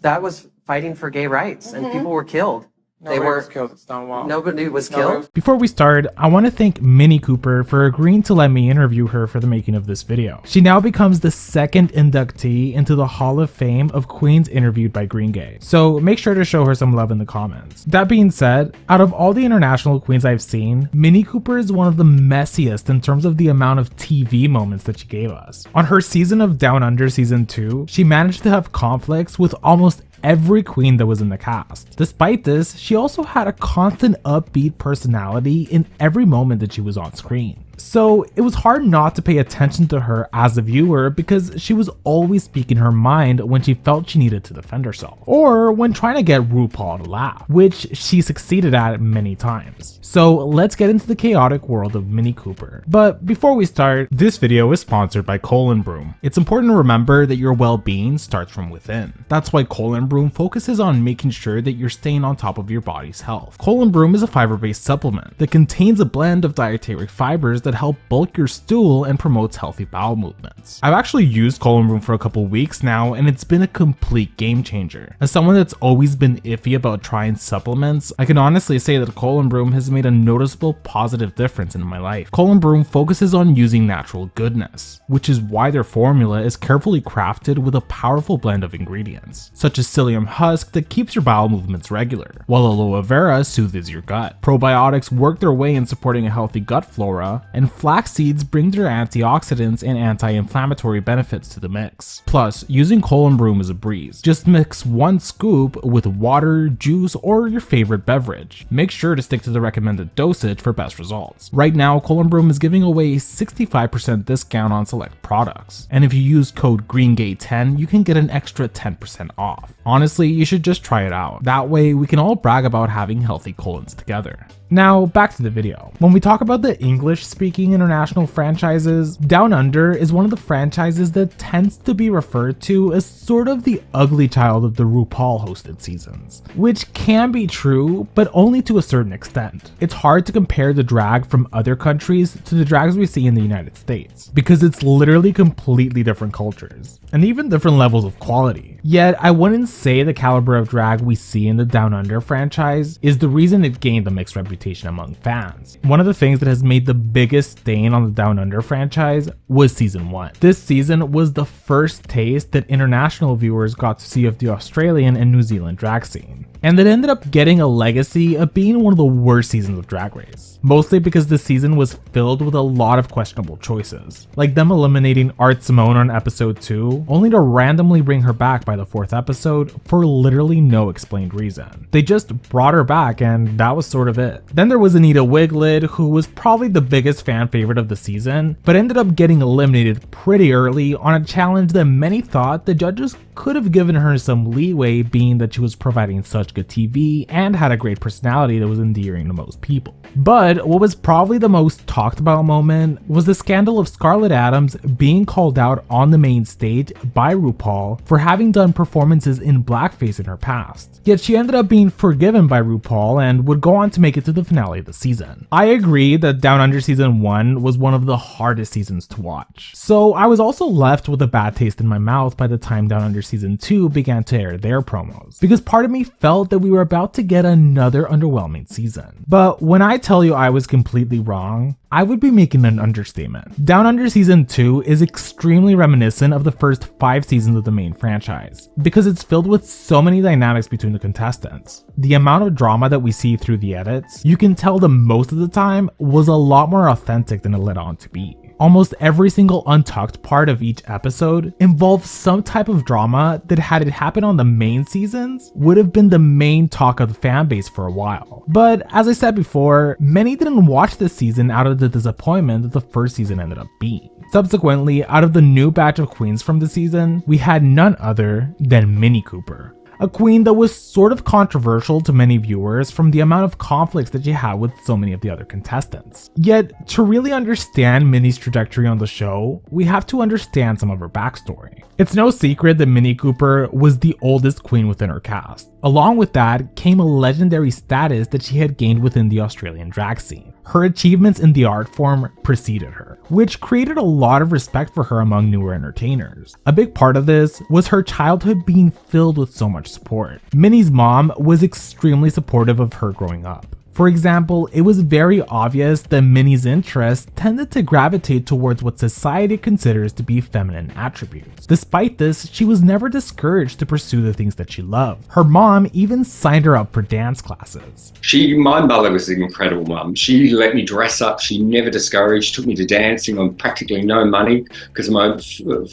That was fighting for gay rights, and people were killed. Nobody was killed at Stonewall. Nobody was killed. Before we start, I want to thank MINNIE COOPER for agreeing to let me interview her for the making of this video. She now becomes the second inductee into the Hall of Fame of Queens interviewed by Green Gay, so make sure to show her some love in the comments. That being said, out of all the international queens I've seen, MINNIE COOPER is one of the messiest in terms of the amount of TV moments that she gave us. On her season of Down Under season 2, she managed to have conflicts with almost every queen that was in the cast. Despite this, she also had a constant upbeat personality in every moment that she was on screen. So it was hard not to pay attention to her as a viewer because she was always speaking her mind when she felt she needed to defend herself, or when trying to get RuPaul to laugh, which she succeeded at many times. So let's get into the chaotic world of MINNIE COOPER. But before we start, this video is sponsored by Broom. It's important to remember that your well-being starts from within. That's why Broom focuses on making sure that you're staying on top of your body's health. Broom is a fiber-based supplement that contains a blend of dietary fibers that help bulk your stool and promotes healthy bowel movements. I've actually used Broom for a couple weeks now, and it's been a complete game changer. As someone that's always been iffy about trying supplements, I can honestly say that Broom has made a noticeable positive difference in my life. Broom focuses on using natural goodness, which is why their formula is carefully crafted with a powerful blend of ingredients, such as psyllium husk that keeps your bowel movements regular, while aloe vera soothes your gut. Probiotics work their way in supporting a healthy gut flora, and flax seeds bring their antioxidants and anti-inflammatory benefits to the mix. Plus, using Broom is a breeze. Just mix 1 scoop with water, juice, or your favorite beverage. Make sure to stick to the recommended dosage for best results. Right now, Broom is giving away a 65% discount on select products, and if you use code GREENGAY10, you can get an extra 10% off. Honestly, you should just try it out. That way, we can all brag about having healthy colons together. Now, back to the video. When we talk about the English-speaking international franchises, Down Under is one of the franchises that tends to be referred to as sort of the ugly child of the RuPaul-hosted seasons, which can be true, but only to a certain extent. It's hard to compare the drag from other countries to the drags we see in the United States, because it's literally completely different cultures, and even different levels of quality. Yet, I wouldn't say the caliber of drag we see in the Down Under franchise is the reason it gained a mixed reputation among fans. One of the things that has made the biggest stain on the Down Under franchise was season 1. This season was the first taste that international viewers got to see of the Australian and New Zealand drag scene, and it ended up getting a legacy of being one of the worst seasons of Drag Race, mostly because the season was filled with a lot of questionable choices, like them eliminating Art Simone on episode 2, only to randomly bring her back by the 4th episode for literally no explained reason. They just brought her back, and that was sort of it. Then there was Anita Wiglet, who was probably the biggest fan favorite of the season, but ended up getting eliminated pretty early on a challenge that many thought the judges could have given her some leeway, being that she was providing such good TV and had a great personality that was endearing to most people. But what was probably the most talked about moment was the scandal of Scarlett Adams being called out on the main stage by RuPaul for having done performances in blackface in her past. Yet she ended up being forgiven by RuPaul and would go on to make it to the finale of the season. I agree that Down Under season 1 was one of the hardest seasons to watch, so I was also left with a bad taste in my mouth by the time Down Under season 2 began to air their promos, because part of me felt that we were about to get another underwhelming season. But when I tell you I was completely wrong, I would be making an understatement. Down Under season 2 is extremely reminiscent of the first 5 seasons of the main franchise, because it's filled with so many dynamics between the contestants. The amount of drama that we see through the edits, you can tell that most of the time was a lot more authentic than it led on to be. Almost every single untucked part of each episode involves some type of drama that, had it happened on the main seasons, would have been the main talk of the fan base for a while. But as I said before, many didn't watch this season out of the disappointment that the first season ended up being. Subsequently, out of the new batch of queens from the season, we had none other than MINNIE COOPER. A queen that was sort of controversial to many viewers from the amount of conflicts that she had with so many of the other contestants. Yet, to really understand Minnie's trajectory on the show, we have to understand some of her backstory. It's no secret that MINNIE COOPER was the oldest queen within her cast. Along with that came a legendary status that she had gained within the Australian drag scene. her achievements in the art form preceded her, which created a lot of respect for her among newer entertainers. A big part of this was her childhood being filled with so much support. Minnie's mom was extremely supportive of her growing up. For example, it was very obvious that Minnie's interests tended to gravitate towards what society considers to be feminine attributes. Despite this, she was never discouraged to pursue the things that she loved. Her mom even signed her up for dance classes. My mother was an incredible mum. She let me dress up. She never discouraged, took me to dancing on practically no money because my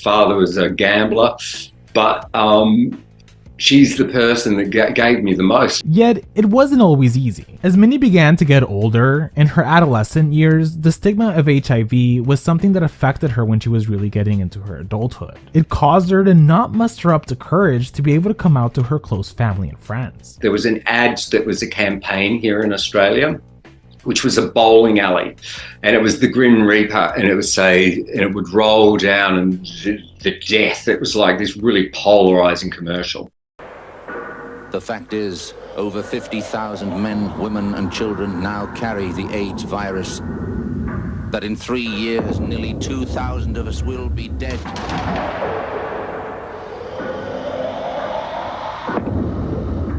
father was a gambler. But she's the person that gave me the most. Yet, it wasn't always easy. As Minnie began to get older, in her adolescent years, the stigma of HIV was something that affected her when she was really getting into her adulthood. It caused her to not muster up the courage to be able to come out to her close family and friends. There was an ad that was a campaign here in Australia, which was a bowling alley, and it was the Grim Reaper, and it would roll down and the death. It was like this really polarizing commercial. The fact is, over 50,000 men, women and children now carry the AIDS virus. That in 3 years, nearly 2,000 of us will be dead.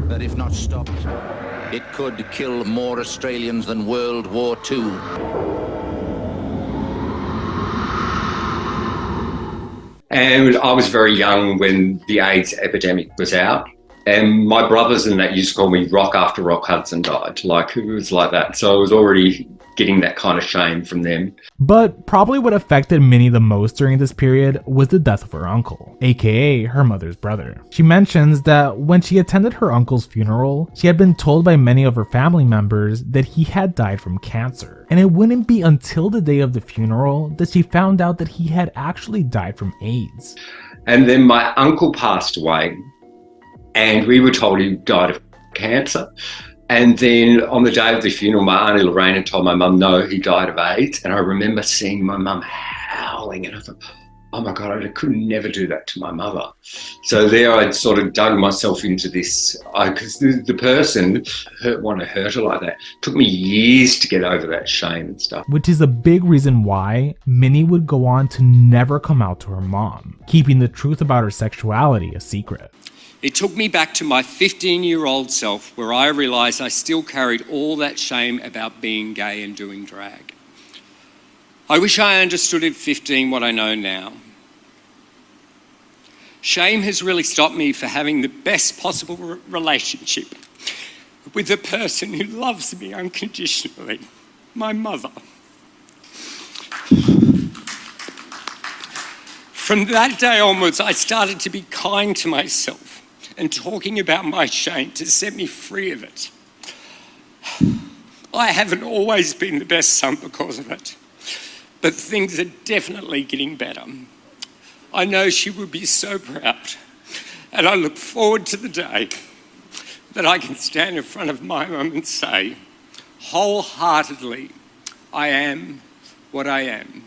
That if not stopped, it could kill more Australians than World War II. And I was very young when the AIDS epidemic was out. And my brothers and that used to call me Rock after Rock Hudson died. Like, it was like that. So I was already getting that kind of shame from them. But probably what affected Minnie the most during this period was the death of her uncle, aka her mother's brother. She mentions that when she attended her uncle's funeral, she had been told by many of her family members that he had died from cancer. And it wouldn't be until the day of the funeral that she found out that he had actually died from AIDS. And then my uncle passed away, and we were told he died of cancer. And then on the day of the funeral, my auntie Lorraine had told my mum, no, he died of AIDS. And I remember seeing my mum howling, and I thought, oh my God, I could never do that to my mother. So there I sort of dug myself into this, because the person want to hurt her like that. It took me years to get over that shame and stuff. Which is a big reason why Minnie would go on to never come out to her mom, keeping the truth about her sexuality a secret. It took me back to my 15-year-old self, where I realised I still carried all that shame about being gay and doing drag. I wish I understood at 15 what I know now. Shame has really stopped me from having the best possible relationship with the person who loves me unconditionally, my mother. From that day onwards, I started to be kind to myself and talking about my shame to set me free of it. I haven't always been the best son because of it, but things are definitely getting better. I know she would be so proud, and I look forward to the day that I can stand in front of my mum and say, wholeheartedly, I am what I am.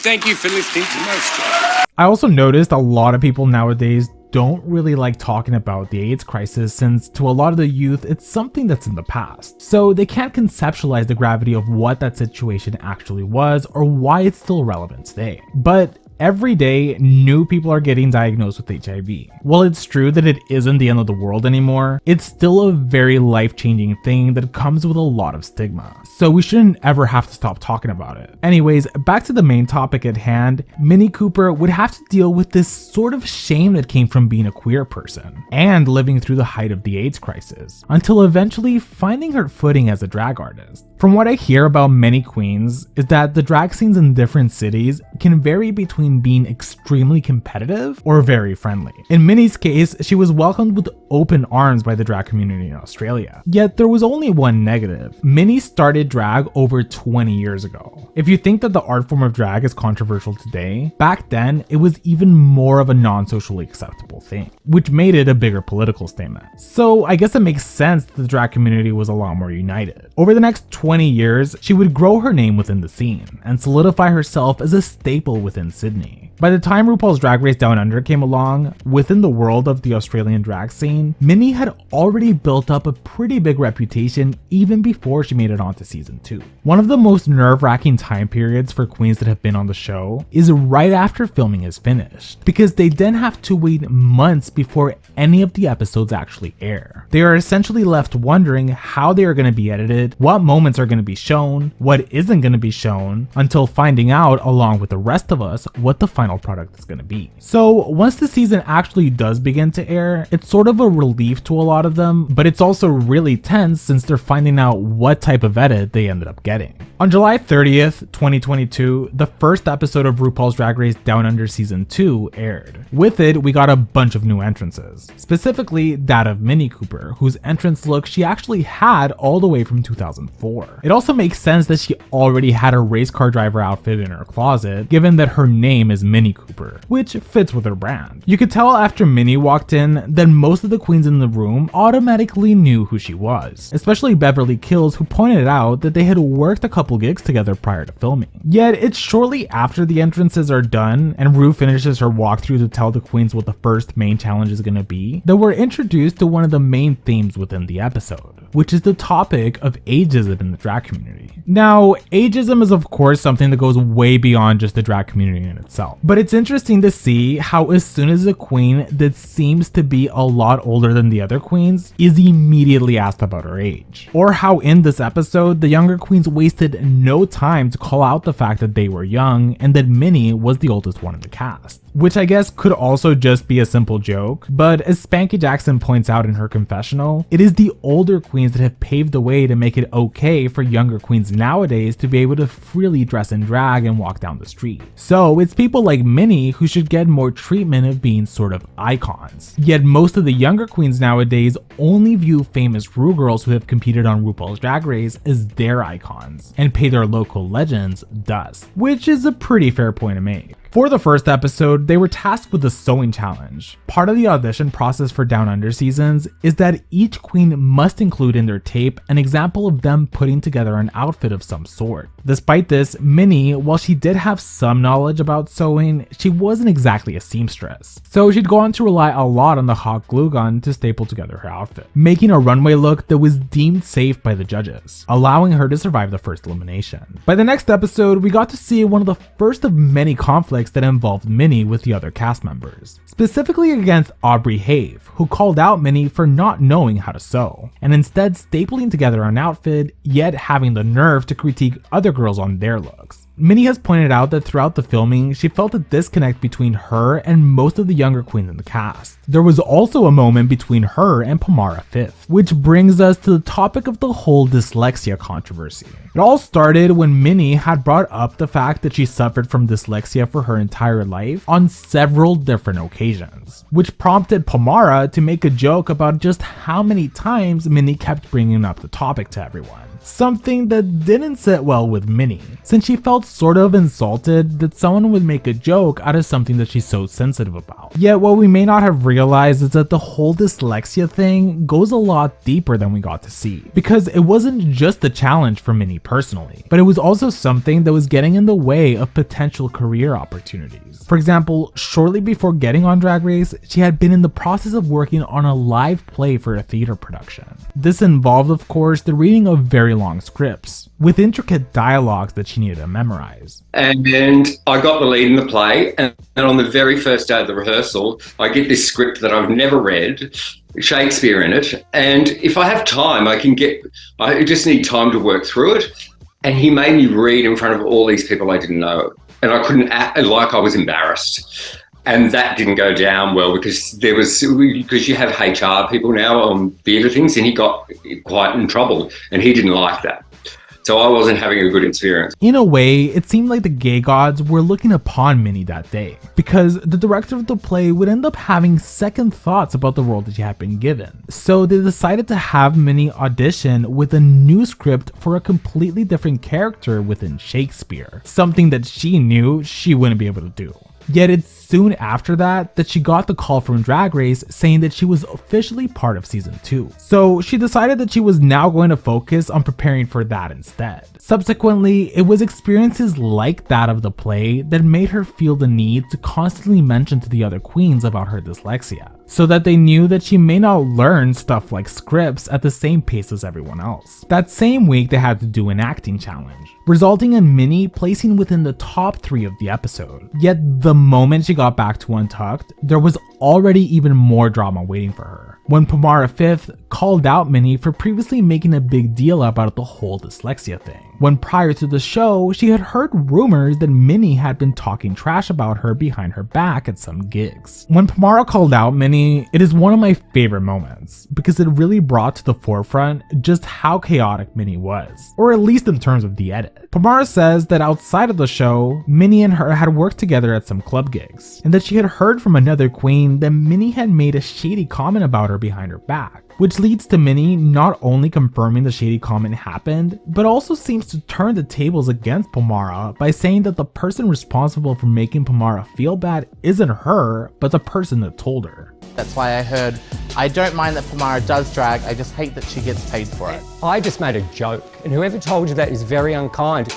Thank you for listening to my story. I also noticed a lot of people nowadays don't really like talking about the AIDS crisis, since to a lot of the youth it's something that's in the past. So they can't conceptualize the gravity of what that situation actually was or why it's still relevant today. But every day, new people are getting diagnosed with HIV. While it's true that it isn't the end of the world anymore, it's still a very life-changing thing that comes with a lot of stigma. So we shouldn't ever have to stop talking about it. Anyways, back to the main topic at hand, Minnie Cooper would have to deal with this sort of shame that came from being a queer person and living through the height of the AIDS crisis, until eventually finding her footing as a drag artist. From what I hear about many queens is that the drag scenes in different cities can vary between being extremely competitive or very friendly. In Minnie's case, she was welcomed with open arms by the drag community in Australia. Yet there was only one negative. Minnie started drag over 20 years ago. If you think that the art form of drag is controversial today, back then it was even more of a non-socially acceptable thing, which made it a bigger political statement. So I guess it makes sense that the drag community was a lot more united. Over the next 20 years, she would grow her name within the scene and solidify herself as a staple within Sydney. By the time RuPaul's Drag Race Down Under came along, within the world of the Australian drag scene, Minnie had already built up a pretty big reputation even before she made it onto season 2. One of the most nerve-wracking time periods for queens that have been on the show is right after filming is finished, because they then have to wait months before any of the episodes actually air. They are essentially left wondering how they are going to be edited, what moments are going to be shown, what isn't going to be shown, until finding out, along with the rest of us, what the final product is going to be. So once the season actually does begin to air, it's sort of a relief to a lot of them, but it's also really tense since they're finding out what type of edit they ended up getting. On July 30th, 2022, the first episode of RuPaul's Drag Race Down Under Season 2 aired. With it, we got a bunch of new entrances, specifically that of Minnie Cooper, whose entrance look she actually had all the way from 2004. It also makes sense that she already had a race car driver outfit in her closet, given that her name is Minnie Cooper, which fits with her brand. You could tell after Minnie walked in that most of the queens in the room automatically knew who she was, especially Beverly Kills, who pointed out that they had worked a couple gigs together prior to filming. Yet it's shortly after the entrances are done and Ru finishes her walkthrough to tell the queens what the first main challenge is going to be, that we're introduced to one of the main themes within the episode, which is the topic of ageism in the drag community. Now, ageism is of course something that goes way beyond just the drag community in itself, but it's interesting to see how as soon as a queen that seems to be a lot older than the other queens is immediately asked about her age, or how in this episode the younger queens wasted no time to call out the fact that they were young and that Minnie was the oldest one in the cast, which I guess could also just be a simple joke, but as Spanky Jackson points out in her confessional, it is the older queens that have paved the way to make it okay for younger queens nowadays to be able to freely dress in drag and walk down the street. So it's people like Minnie who should get more treatment of being sort of icons. Yet most of the younger queens nowadays only view famous Ru girls who have competed on RuPaul's Drag Race as their icons and pay their local legends dust, which is a pretty fair point to make. For the first episode, they were tasked with a sewing challenge. Part of the audition process for Down Under seasons is that each queen must include in their tape an example of them putting together an outfit of some sort. Despite this, Minnie, while she did have some knowledge about sewing, she wasn't exactly a seamstress. So she'd go on to rely a lot on the hot glue gun to staple together her outfit, making a runway look that was deemed safe by the judges, allowing her to survive the first elimination. By the next episode, we got to see one of the first of many conflicts that involved Minnie with the other cast members, specifically against Aubrey Have, who called out Minnie for not knowing how to sew, and instead stapling together an outfit, yet having the nerve to critique other girls on their looks. Minnie has pointed out that throughout the filming, she felt a disconnect between her and most of the younger queens in the cast. There was also a moment between her and Pomara Fifth, which brings us to the topic of the whole dyslexia controversy. It all started when Minnie had brought up the fact that she suffered from dyslexia for her entire life on several different occasions, which prompted Pomara to make a joke about just how many times Minnie kept bringing up the topic to everyone. Something that didn't sit well with Minnie, since she felt sort of insulted that someone would make a joke out of something that she's so sensitive about. Yet what we may not have realized is that the whole dyslexia thing goes a lot deeper than we got to see, because it wasn't just a challenge for Minnie personally, but it was also something that was getting in the way of potential career opportunities. For example, shortly before getting on Drag Race, she had been in the process of working on a live play for a theater production. This involved, of course, the reading of very long scripts with intricate dialogues that she needed to memorize. And I got the lead in the play, and on the very first day of the rehearsal, I get this script that I've never read, Shakespeare in it, and if I have time, I just need time to work through it. And he made me read in front of all these people I didn't know, and I couldn't act like I was embarrassed. And that didn't go down well because you have HR people now on theatre things, and he got quite in trouble, and he didn't like that. So I wasn't having a good experience. In a way, it seemed like the gay gods were looking upon Minnie that day, because the director of the play would end up having second thoughts about the role that she had been given. So they decided to have Minnie audition with a new script for a completely different character within Shakespeare, something that she knew she wouldn't be able to do. Yet it's soon after that she got the call from Drag Race saying that she was officially part of season 2. So she decided that she was now going to focus on preparing for that instead. Subsequently, it was experiences like that of the play that made her feel the need to constantly mention to the other queens about her dyslexia, so that they knew that she may not learn stuff like scripts at the same pace as everyone else. That same week, they had to do an acting challenge, resulting in Minnie placing within the top 3 of the episode. Yet the moment she got back to Untucked, there was already even more drama waiting for her, when Pomara 5th called out Minnie for previously making a big deal about the whole dyslexia thing, when prior to the show, she had heard rumors that Minnie had been talking trash about her behind her back at some gigs. When Pomara called out Minnie, it is one of my favorite moments, because it really brought to the forefront just how chaotic Minnie was, or at least in terms of the edit. Pomara says that outside of the show, Minnie and her had worked together at some club gigs, and that she had heard from another queen that Minnie had made a shady comment about her behind her back, which leads to Minnie not only confirming the shady comment happened, but also seems to turn the tables against Pomara by saying that the person responsible for making Pomara feel bad isn't her, but the person that told her. That's why I heard, I don't mind that Pomara does drag, I just hate that she gets paid for it. I just made a joke, and whoever told you that is very unkind.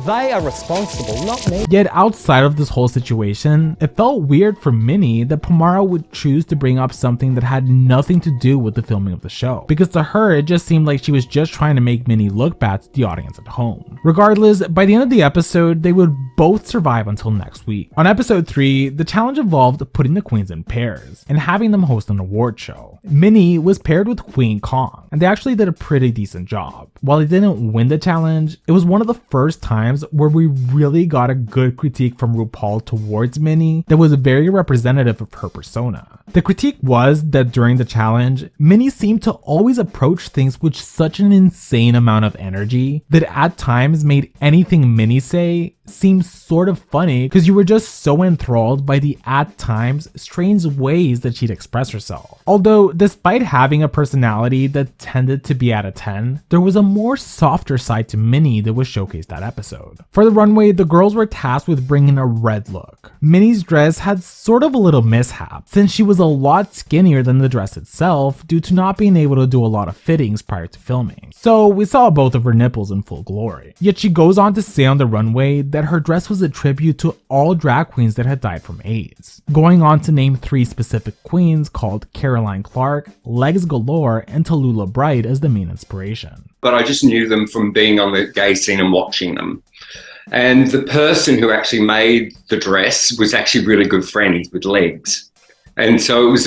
They are responsible, not me. Yet outside of this whole situation, it felt weird for Minnie that Pomara would choose to bring up something that had nothing to do with the filming of the show, because to her it just seemed like she was just trying to make Minnie look bad to the audience at home. Regardless, by the end of the episode, they would both survive until next week. On episode 3, the challenge involved putting the queens in pairs and having them host an award show. Minnie was paired with Queen Kong, and they actually did a pretty decent job. While they didn't win the challenge, it was one of the first times where we really got a good critique from RuPaul towards Minnie that was very representative of her persona. The critique was that during the challenge, Minnie seemed to always approach things with such an insane amount of energy that at times made anything Minnie say seem sort of funny because you were just so enthralled by the at times strange ways that she'd express herself. Although despite having a personality that tended to be at a 10, there was a more softer side to Minnie that was showcased that episode. For the runway, the girls were tasked with bringing a red look. Minnie's dress had sort of a little mishap since she was a lot skinnier than the dress itself due to not being able to do a lot of fittings prior to filming. So we saw both of her nipples in full glory. Yet she goes on to say on the runway that her dress was a tribute to all drag queens that had died from AIDS, going on to name 3 specific queens called Caroline Clark, Legs Galore, and Tallulah Bright as the main inspiration. But I just knew them from being on the gay scene and watching them. And the person who actually made the dress was actually really good friends with Legs. And so it was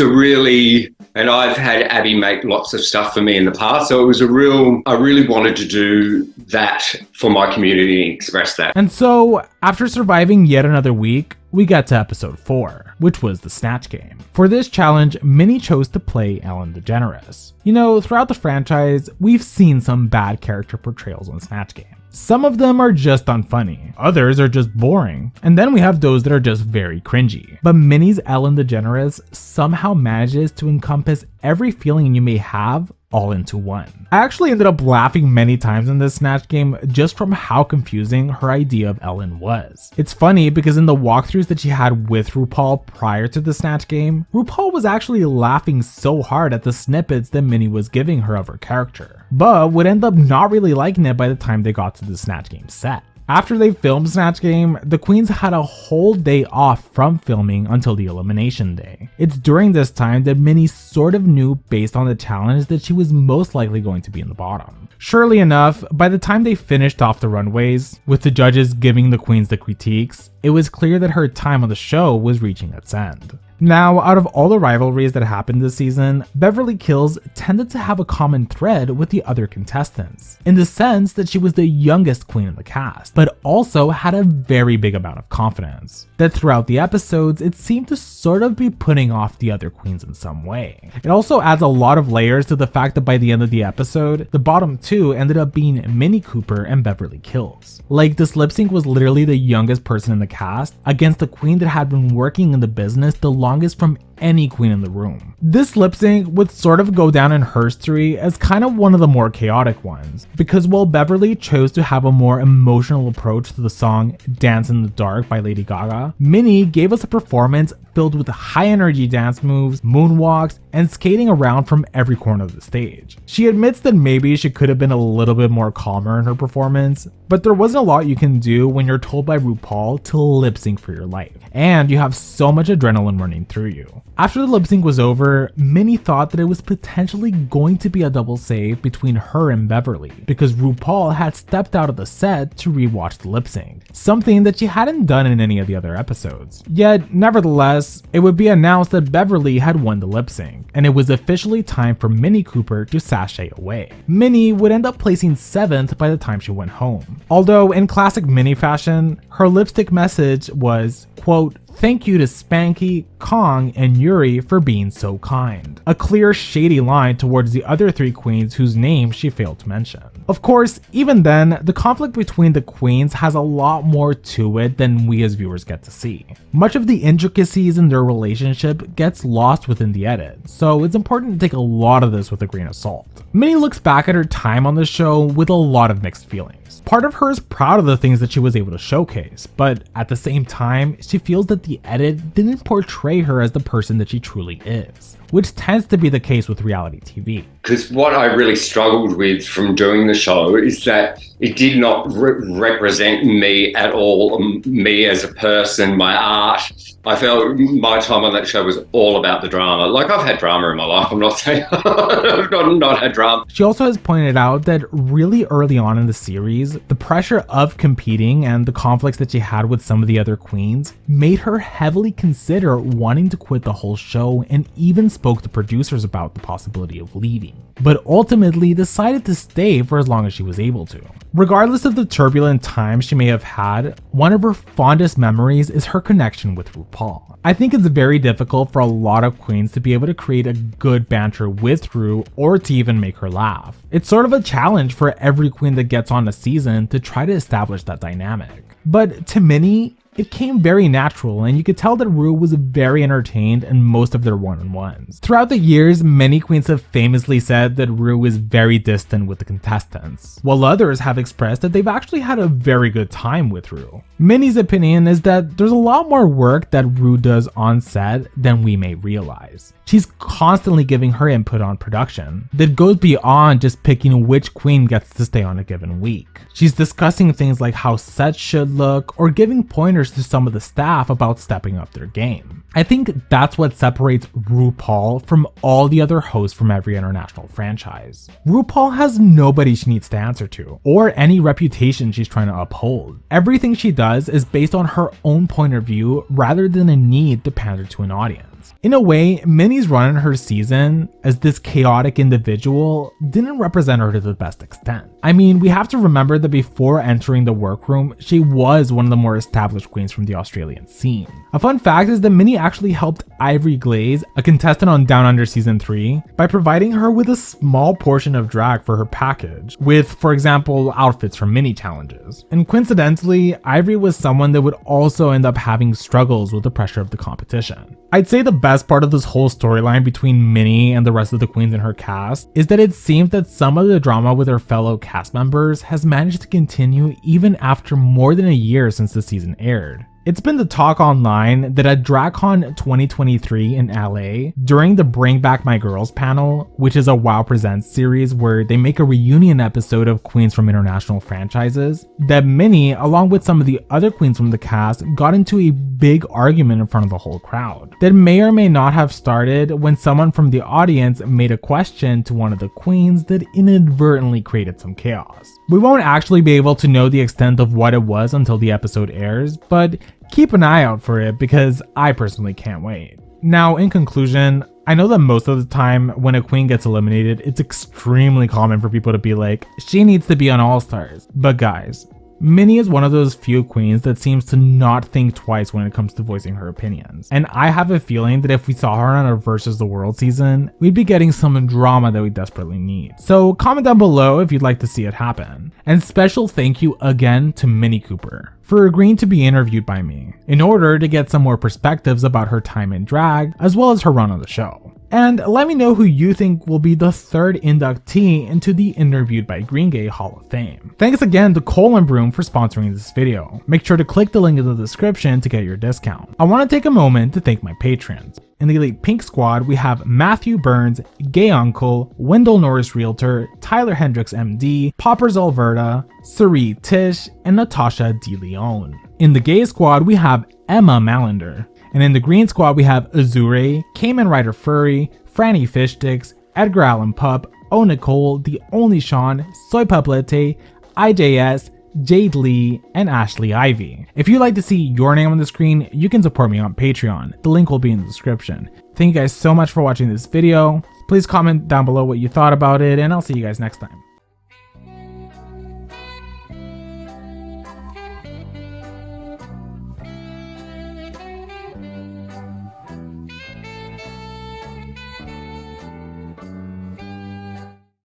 and I've had Abby make lots of stuff for me in the past. So it was I really wanted to do that for my community and express that. And so after surviving yet another week, we got to episode 4, which was the Snatch Game. For this challenge, Minnie chose to play Ellen DeGeneres. You know, throughout the franchise, we've seen some bad character portrayals on Snatch Game. Some of them are just unfunny, others are just boring, and then we have those that are just very cringy. But Minnie's Ellen DeGeneres somehow manages to encompass every feeling you may have all into one. I actually ended up laughing many times in this Snatch Game just from how confusing her idea of Ellen was. It's funny because in the walkthroughs that she had with RuPaul prior to the Snatch Game, RuPaul was actually laughing so hard at the snippets that Minnie was giving her of her character, but would end up not really liking it by the time they got to the Snatch Game set. After they filmed Snatch Game, the queens had a whole day off from filming until the elimination day. It's during this time that Minnie sort of knew based on the challenge that she was most likely going to be in the bottom. Surely enough, by the time they finished off the runways, with the judges giving the queens the critiques, it was clear that her time on the show was reaching its end. Now, out of all the rivalries that happened this season, Beverly Kills tended to have a common thread with the other contestants, in the sense that she was the youngest queen in the cast, but also had a very big amount of confidence. That throughout the episodes, it seemed to sort of be putting off the other queens in some way. It also adds a lot of layers to the fact that by the end of the episode, the bottom 2 ended up being Minnie Cooper and Beverly Kills. Like, this lip sync was literally the youngest person in the cast against the queen that had been working in the business the longest from any queen in the room. This lip sync would sort of go down in history as kind of one of the more chaotic ones, because while Beverly chose to have a more emotional approach to the song Dance in the Dark by Lady Gaga, Minnie gave us a performance filled with high energy dance moves, moonwalks, and skating around from every corner of the stage. She admits that maybe she could have been a little bit more calmer in her performance, but there wasn't a lot you can do when you're told by RuPaul to lip sync for your life, and you have so much adrenaline running through you. After the lip sync was over, Minnie thought that it was potentially going to be a double save between her and Beverly, because RuPaul had stepped out of the set to rewatch the lip sync, something that she hadn't done in any of the other episodes. Yet, nevertheless, it would be announced that Beverly had won the lip sync, and it was officially time for Minnie Cooper to sashay away. Minnie would end up placing 7th by the time she went home. Although in classic Minnie fashion, her lipstick message was, quote, "Thank you to Spanky, Kong, and Yuri for being so kind." A clear, shady line towards the other 3 queens whose names she failed to mention. Of course, even then, the conflict between the queens has a lot more to it than we as viewers get to see. Much of the intricacies in their relationship gets lost within the edit, so it's important to take a lot of this with a grain of salt. Minnie looks back at her time on the show with a lot of mixed feelings. Part of her is proud of the things that she was able to showcase, but at the same time, she feels that the edit didn't portray her as the person that she truly is, which tends to be the case with reality TV. Because what I really struggled with from doing the show is that it did not represent me at all, me as a person, my art. I felt my time on that show was all about the drama. Like, I've had drama in my life, I'm not saying I've not had drama. She also has pointed out that really early on in the series, the pressure of competing and the conflicts that she had with some of the other queens made her heavily consider wanting to quit the whole show, and even spoke to producers about the possibility of leaving, but ultimately decided to stay for as long as she was able to. Regardless of the turbulent times she may have had, one of her fondest memories is her connection with RuPaul. I think it's very difficult for a lot of queens to be able to create a good banter with Ru or to even make her laugh. It's sort of a challenge for every queen that gets on a season to try to establish that dynamic. But to Minnie, it came very natural, and you could tell that Ru was very entertained in most of their one-on-ones. Throughout the years, many queens have famously said that Ru is very distant with the contestants, while others have expressed that they've actually had a very good time with Ru. Minnie's opinion is that there's a lot more work that Ru does on set than we may realize. She's constantly giving her input on production that goes beyond just picking which queen gets to stay on a given week. She's discussing things like how sets should look, or giving pointers to some of the staff about stepping up their game. I think that's what separates RuPaul from all the other hosts from every international franchise. RuPaul has nobody she needs to answer to, or any reputation she's trying to uphold. Everything she does is based on her own point of view rather than a need to pander to an audience. In a way, Minnie's run in her season as this chaotic individual didn't represent her to the best extent. I mean, we have to remember that before entering the workroom, she was one of the more established queens from the Australian scene. A fun fact is that Minnie actually helped Ivory Glaze, a contestant on Down Under Season 3, by providing her with a small portion of drag for her package, with, for example, outfits from mini challenges. And coincidentally, Ivory was someone that would also end up having struggles with the pressure of the competition. I'd say the best part of this whole storyline between Minnie and the rest of the queens in her cast is that it seems that some of the drama with her fellow cast members has managed to continue even after more than a year since the season aired. It's been the talk online that at DragCon 2023 in LA, during the Bring Back My Girls panel, which is a WoW Presents series where they make a reunion episode of queens from international franchises, that Minnie, along with some of the other queens from the cast, got into a big argument in front of the whole crowd that may or may not have started when someone from the audience made a question to one of the queens that inadvertently created some chaos. We won't actually be able to know the extent of what it was until the episode airs, but keep an eye out for it because I personally can't wait. Now, in conclusion, I know that most of the time when a queen gets eliminated, it's extremely common for people to be like, she needs to be on All Stars. But guys, Minnie is one of those few queens that seems to not think twice when it comes to voicing her opinions. And I have a feeling that if we saw her on a Versus the World season, we'd be getting some drama that we desperately need. So comment down below if you'd like to see it happen. And special thank you again to Minnie Cooper for agreeing to be interviewed by me in order to get some more perspectives about her time in drag as well as her run on the show. And let me know who you think will be the third inductee into the Interviewed by Green Gay Hall of Fame. Thanks again to Cole and Broom for sponsoring this video. Make sure to click the link in the description to get your discount. I want to take a moment to thank my patrons. In the Elite Pink Squad, we have Matthew Burns, Gay Uncle, Wendell Norris Realtor, Tyler Hendricks MD, Poppers Alberta, Sari Tish, and Natasha De Leon. In the Gay Squad, we have Emma Malander. And in the Green Squad, we have Azure, Cayman Rider Furry, Franny Fishsticks, Edgar Allan Pup, O Nicole, The Only Sean, Soy Pablete, IJS, Jade Lee, and Ashley Ivy. If you'd like to see your name on the screen, you can support me on Patreon. The link will be in the description. Thank you guys so much for watching this video. Please comment down below what you thought about it, and I'll see you guys next time.